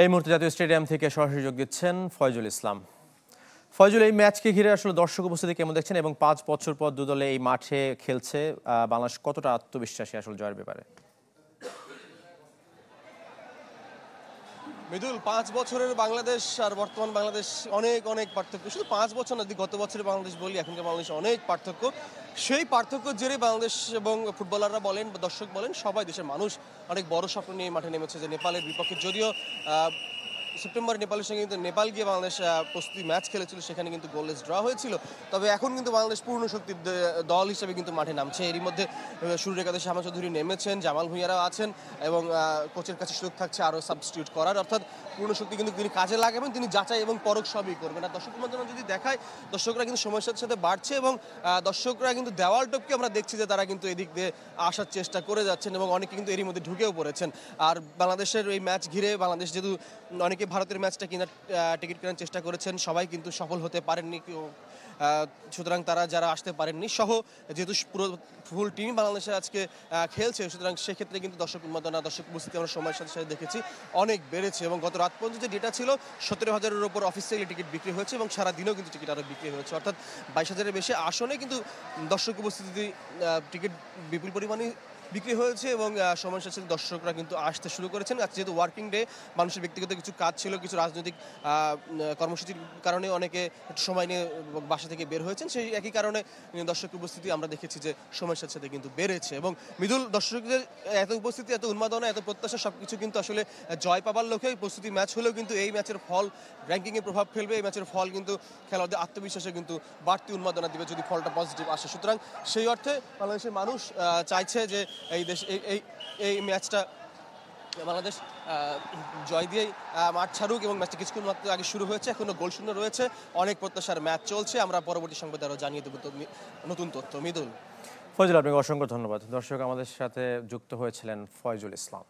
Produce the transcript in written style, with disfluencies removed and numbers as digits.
এই মুহূর্তে জাতীয় স্টেডিয়াম থেকে সরাসরি যোগ দিচ্ছেন ফয়জুল ইসলাম। ফয়জুল, এই ম্যাচকে ঘিরে আসলে দর্শক উপস্থিতি কেমন দেখছেন এবং 5 বছর পর দু দলে এই মাঠে খেলছে, বাংলাদেশ কতটা আত্মবিশ্বাসী আসলে জয়ের ব্যাপারে? মৃদুল, 5 বছরের বাংলাদেশ আর বর্তমান বাংলাদেশ অনেক অনেক পার্থক্য। শুধু 5 বছর না, যদি গত বছরের বাংলাদেশ বলি, এখনকার বাংলাদেশ অনেক পার্থক্য। সেই পার্থক্যের জেরে বাংলাদেশ এবং ফুটবলাররা বলেন বা দর্শক বলেন, সবাই দেশের মানুষ অনেক বড় স্বপ্ন নিয়ে মাঠে নেমেছে যে নেপালের বিপক্ষে, যদিও সেপ্টেম্বরে নেপালের সঙ্গে কিন্তু নেপাল গিয়ে বাংলাদেশ প্রস্তুতি ম্যাচ খেলেছিল, সেখানে কিন্তু গোললেস ড্র হয়েছিল। তবে এখন কিন্তু বাংলাদেশ পূর্ণ শক্তির দল হিসেবে কিন্তু মাঠে নামছে। এরই মধ্যে শুরুর একাদশে শামা চৌধুরী নেমেছেন, জামাল ভুঁইয়ারাও আছেন এবং কোচের কাছে সুযোগ থাকছে আরও সাবস্টিটিউট করার, অর্থাৎ পূর্ণ শক্তি কিন্তু তিনি কাজে লাগাবেন, তিনি যাচাই এবং পরখ সবই করবেন। আর দর্শক মধ্যে যদি দেখায়, দর্শকরা কিন্তু সময়ের সাথে সাথে বাড়ছে এবং দর্শকরা কিন্তু দেওয়াল টপকে আমরা দেখছি যে তারা কিন্তু এদিক দিয়ে আসার চেষ্টা করে যাচ্ছেন এবং অনেকে কিন্তু এরই মধ্যে ঢুকেও পড়েছেন। আর বাংলাদেশের এই ম্যাচ ঘিরে বাংলাদেশ যেহেতু অনেকে ভারতের ম্যাচটা টিকিট কেনার চেষ্টা করেছেন, সবাই কিন্তু সফল হতে পারেননি, সুতরাং তারা যারা আসতে পারেননি সহ যেহেতু পুরো ফুল টিম বাংলাদেশে আজকে খেলছে, সুতরাং সেক্ষেত্রে কিন্তু দর্শক উন্মাদনা, দর্শক উপস্থিতি আমরা সময়ের সাথে সাথে দেখেছি অনেক বেড়েছে এবং গত রাত পর্যন্ত যে ডেটা ছিল 17,000-এর উপর অফিসিয়ালি টিকিট বিক্রি হয়েছে এবং সারাদিনেও কিন্তু টিকিট আরও বিক্রি হয়েছে, অর্থাৎ 22,000-এর বেশি আসনে কিন্তু দর্শক উপস্থিতি টিকিট বিপুল পরিমাণে বিক্রি হয়েছে এবং সময়ের সাথে দর্শকরা কিন্তু আসতে শুরু করেছেন। আজ যেহেতু ওয়ার্কিং ডে, মানুষের ব্যক্তিগত কিছু কাজ ছিল, কিছু রাজনৈতিক কর্মসূচির কারণে অনেকে একটু সময় নিয়ে বাসা থেকে বের হয়েছেন, সেই একই কারণে দর্শক উপস্থিতি আমরা দেখেছি যে সময়ের সাথে সাথে কিন্তু বেড়েছে। এবং মৃদুল, দর্শকদের এত উপস্থিতি, এত উন্মাদনা, এত প্রত্যাশা সবকিছু কিন্তু আসলে জয় পাবার লক্ষ্যে প্রস্তুতি ম্যাচ হলেও কিন্তু এই ম্যাচের ফল র্যাঙ্কিংয়ে প্রভাব ফেলবে। এই ম্যাচের ফল কিন্তু খেলোয়াড়দের আত্মবিশ্বাসে কিন্তু বাড়তি উন্মাদনা দিবে যদি ফলটা পজিটিভ আসে। সুতরাং সেই অর্থে বাংলাদেশের মানুষ চাইছে যে এই ম্যাচটা বাংলাদেশ জয় দিয়েই মাঠ ছাড়ুক এবং ম্যাচটা কিছুক্ষণ মাত্র আগে শুরু হয়েছে, এখনো গোল শূন্য রয়েছে, অনেক প্রত্যাশার ম্যাচ চলছে। আমরা পরবর্তী সংবাদে আরও জানিয়ে দেবো নতুন তথ্য। মৃদুল। ফয়জুল, আপনাকে অসংখ্য ধন্যবাদ। দর্শক, আমাদের সাথে যুক্ত হয়েছিলেন ফয়জুল ইসলাম।